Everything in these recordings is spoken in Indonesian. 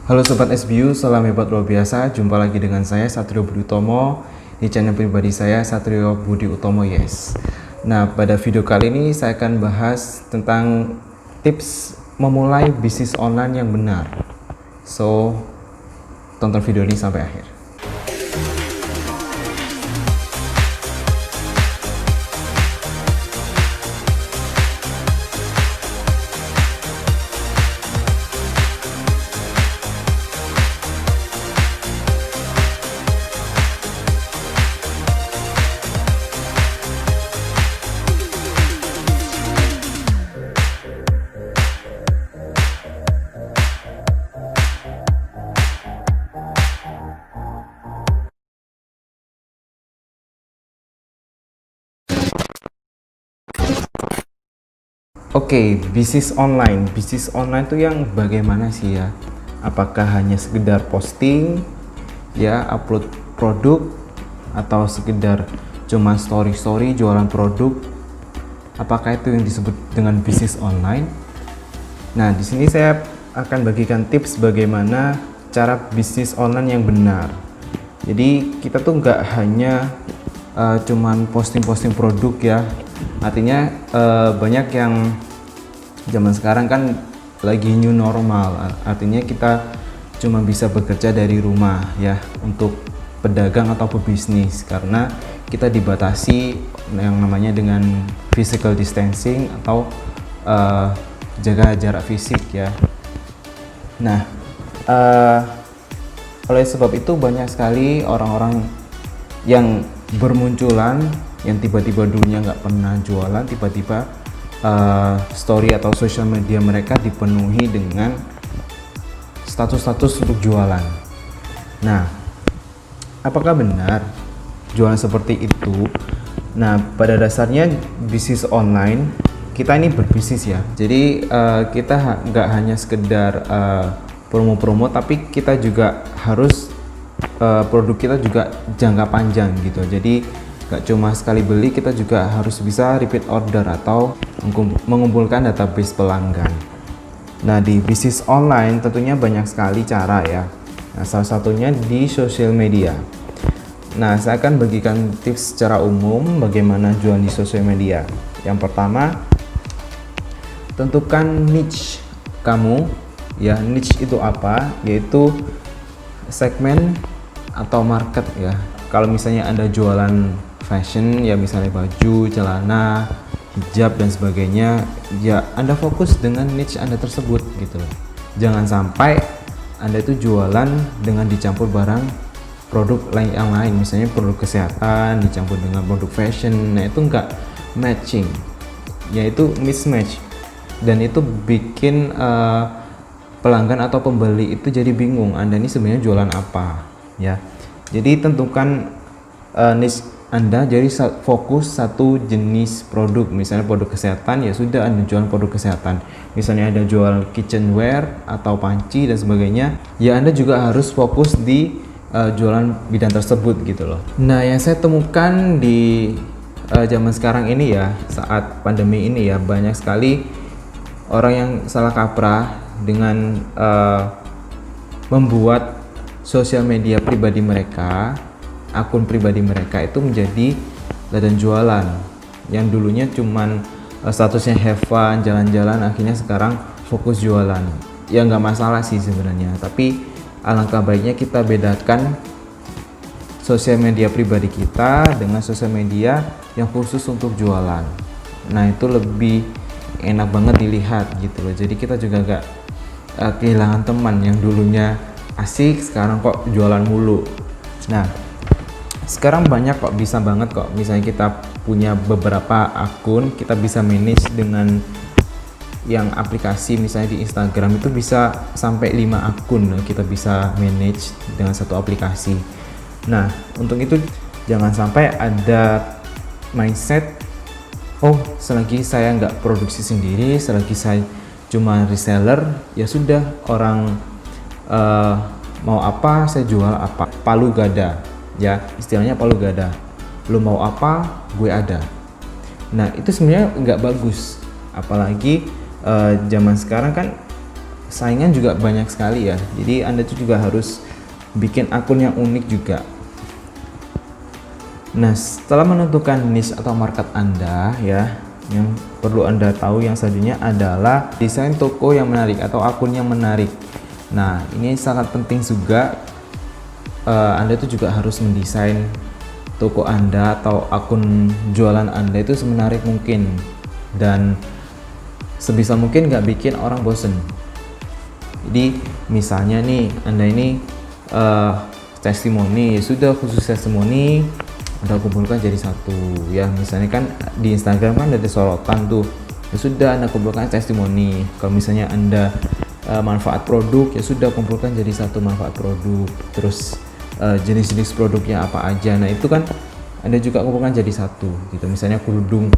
Halo Sobat SBU, salam hebat luar biasa. Jumpa lagi dengan saya Satrio Budi Utomo di channel pribadi saya Satrio Budi Utomo Yes. Nah, pada video kali ini saya akan bahas tentang tips memulai bisnis online yang benar. So, tonton video ini sampai akhir. Oke, bisnis online. Bisnis online tuh yang bagaimana sih ya? Apakah hanya sekedar posting, ya, upload produk, atau sekedar cuma story-story jualan produk? Apakah itu yang disebut dengan bisnis online? Nah, di sini saya akan bagikan tips bagaimana cara bisnis online yang benar. Jadi kita tuh nggak hanya cuman posting-posting produk ya. Artinya banyak yang zaman sekarang kan lagi new normal. Artinya kita cuma bisa bekerja dari rumah ya untuk pedagang atau pebisnis, karena kita dibatasi yang namanya dengan physical distancing atau jaga jarak fisik ya. Nah, oleh sebab itu banyak sekali orang-orang yang bermunculan yang tiba-tiba dulunya nggak pernah jualan, tiba-tiba story atau social media mereka dipenuhi dengan status-status untuk jualan. Nah, apakah benar jualan seperti itu? Nah, pada dasarnya bisnis online, kita ini berbisnis ya. Jadi kita nggak hanya sekedar promo-promo, tapi kita juga harus produk kita juga jangka panjang gitu. Jadi gak cuma sekali beli, kita juga harus bisa repeat order atau mengumpulkan database pelanggan. Nah, di bisnis online tentunya banyak sekali cara ya. Nah, salah satunya di sosial media. Nah, saya akan bagikan tips secara umum bagaimana jualan di sosial media. Yang pertama, tentukan niche kamu ya. Niche itu apa? Yaitu segmen atau market ya. Kalau misalnya Anda jualan fashion ya, misalnya baju, celana, hijab dan sebagainya, ya Anda fokus dengan niche Anda tersebut gitu loh. Jangan sampai Anda itu jualan dengan dicampur barang produk yang lain, misalnya produk kesehatan dicampur dengan produk fashion. Nah, itu enggak matching, yaitu mismatch, dan itu bikin pelanggan atau pembeli itu jadi bingung Anda ini sebenarnya jualan apa ya. Jadi tentukan niche Anda, jadi fokus satu jenis produk. Misalnya produk kesehatan, ya sudah Anda jual produk kesehatan. Misalnya Anda jual kitchenware atau panci dan sebagainya, ya Anda juga harus fokus di jualan bidang tersebut gitu loh. Nah, yang saya temukan di zaman sekarang ini ya, saat pandemi ini ya, banyak sekali orang yang salah kaprah dengan membuat sosial media pribadi mereka, akun pribadi mereka itu menjadi ladang jualan. Yang dulunya cuman statusnya have fun, jalan-jalan, akhirnya sekarang fokus jualan. Ya nggak masalah sih sebenarnya, tapi alangkah baiknya kita bedakan sosial media pribadi kita dengan sosial media yang khusus untuk jualan. Nah, itu lebih enak banget dilihat gitu loh. Jadi kita juga nggak kehilangan teman yang dulunya asik sekarang kok jualan mulu. Nah, sekarang banyak kok, bisa banget kok, misalnya kita punya beberapa akun, kita bisa manage dengan yang aplikasi. Misalnya di Instagram itu bisa sampai 5 akun kita bisa manage dengan satu aplikasi. Nah, untuk itu jangan sampai ada mindset, oh selagi saya nggak produksi sendiri, selagi saya cuma reseller, ya sudah orang mau apa saya jual apa. Palu gada ya, istilahnya palu gada, lu mau apa gue ada. Nah, itu sebenarnya nggak bagus, apalagi zaman sekarang kan saingan juga banyak sekali ya. Jadi Anda tuh juga harus bikin akun yang unik juga. Nah, setelah menentukan niche atau market Anda ya, yang perlu Anda tahu yang selanjutnya adalah desain toko yang menarik atau akun yang menarik. Nah, ini sangat penting juga. Anda itu juga harus mendesain toko Anda atau akun jualan Anda itu semenarik mungkin dan sebisa mungkin nggak bikin orang bosen. Jadi misalnya nih Anda ini testimoni, ya sudah khusus testimoni Anda kumpulkan jadi satu ya. Misalnya kan di Instagram kan ada sorotan tuh, ya sudah Anda kumpulkan testimoni. Kalau misalnya Anda manfaat produk, ya sudah kumpulkan jadi satu manfaat produk. Terus jenis-jenis produknya apa aja, nah itu kan Anda juga kumpulkan jadi satu gitu. Misalnya kerudung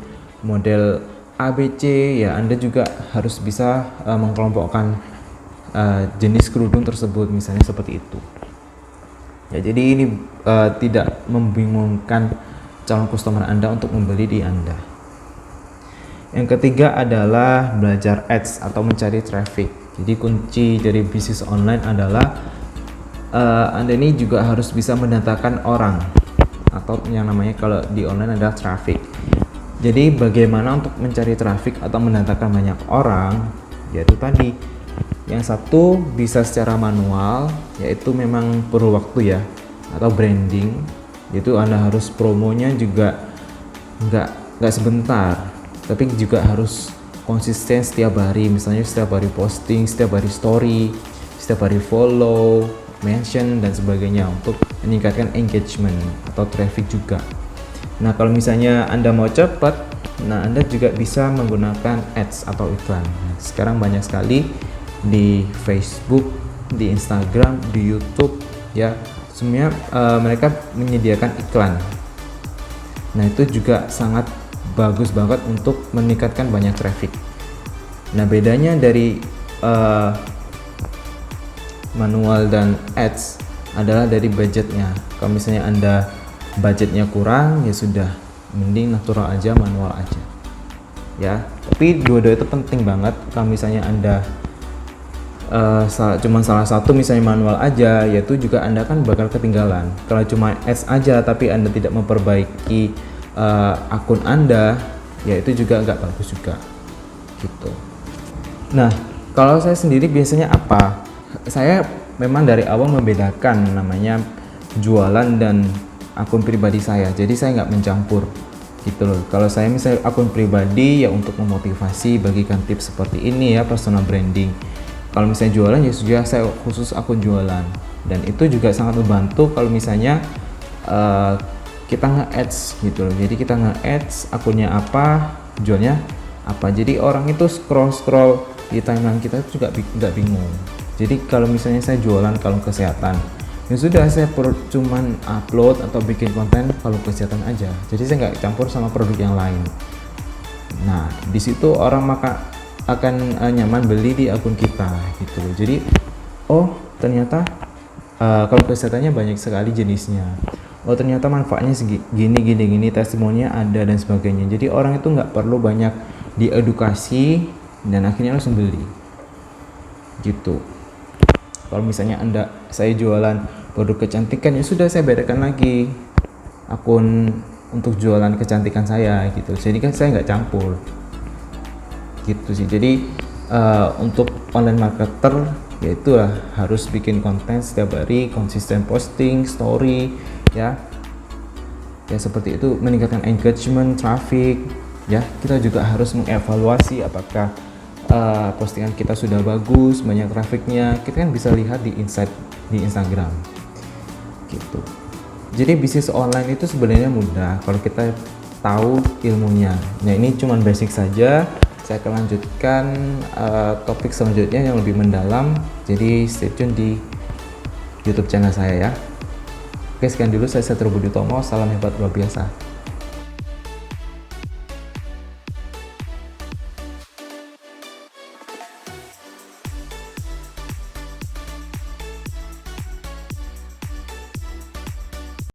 model ABC, ya Anda juga harus bisa mengkelompokkan jenis kerudung tersebut, misalnya seperti itu ya. Jadi ini tidak membingungkan calon customer Anda untuk membeli di Anda. Yang ketiga adalah belajar ads atau mencari traffic. Jadi kunci dari bisnis online adalah Anda ini juga harus bisa mendatangkan orang, atau yang namanya kalau di online adalah traffic. Jadi bagaimana untuk mencari traffic atau mendatangkan banyak orang, yaitu tadi yang satu bisa secara manual, yaitu memang perlu waktu ya, atau branding, yaitu Anda harus promonya juga nggak sebentar, tapi juga harus konsisten setiap hari. Misalnya setiap hari posting, setiap hari story, setiap hari follow, mention dan sebagainya untuk meningkatkan engagement atau traffic juga. Nah, kalau misalnya Anda mau cepat, nah Anda juga bisa menggunakan ads atau iklan. Nah, sekarang banyak sekali di Facebook, di Instagram, di YouTube ya, semuanya mereka menyediakan iklan. Nah, itu juga sangat bagus banget untuk meningkatkan banyak traffic. Nah, bedanya dari manual dan ads adalah dari budgetnya. Kalau misalnya Anda budgetnya kurang, ya sudah mending natural aja, manual aja ya. Tapi dua-dua itu penting banget. Kalau misalnya Anda cuma salah satu, misalnya manual aja, yaitu juga Anda kan bakal ketinggalan. Kalau cuma ads aja tapi Anda tidak memperbaiki akun Anda, ya itu juga nggak bagus juga gitu. Nah, kalau saya sendiri biasanya apa? Saya memang dari awal membedakan namanya jualan dan akun pribadi saya. Jadi saya nggak mencampur gitu loh. Kalau saya misalnya akun pribadi ya untuk memotivasi, bagikan tips seperti ini ya, personal branding. Kalau misalnya jualan ya sudah saya khusus akun jualan, dan itu juga sangat membantu kalau misalnya kita nge-ads gitu loh. Jadi kita nge-ads akunnya apa, jualnya apa. Jadi orang itu scroll di timeline kita juga nggak bingung. Jadi kalau misalnya saya jualan kalung kesehatan, ya sudah saya cuman upload atau bikin konten kalung kesehatan aja. Jadi saya nggak campur sama produk yang lain. Nah, di situ orang akan nyaman beli di akun kita gitu loh. Jadi oh ternyata kalau kesehatannya banyak sekali jenisnya, oh ternyata manfaatnya gini, testimoninya ada dan sebagainya. Jadi orang itu nggak perlu banyak diedukasi dan akhirnya langsung beli gitu. Kalau misalnya saya jualan produk kecantikan, ya sudah saya bedakan lagi akun untuk jualan kecantikan saya gitu. Jadi kan saya nggak campur gitu sih. Jadi untuk online marketer yaitu harus bikin konten setiap hari, konsisten posting, story ya seperti itu, meningkatkan engagement, traffic ya. Kita juga harus mengevaluasi apakah postingan kita sudah bagus, banyak trafficnya. Kita kan bisa lihat di insight di Instagram gitu. Jadi bisnis online itu sebenarnya mudah kalau kita tahu ilmunya. Nah, ini cuman basic saja. Saya akan lanjutkan topik selanjutnya yang lebih mendalam. Jadi stay tune di YouTube channel saya ya. Oke, sekian dulu, saya Satrio Budi Utomo. Salam hebat luar biasa.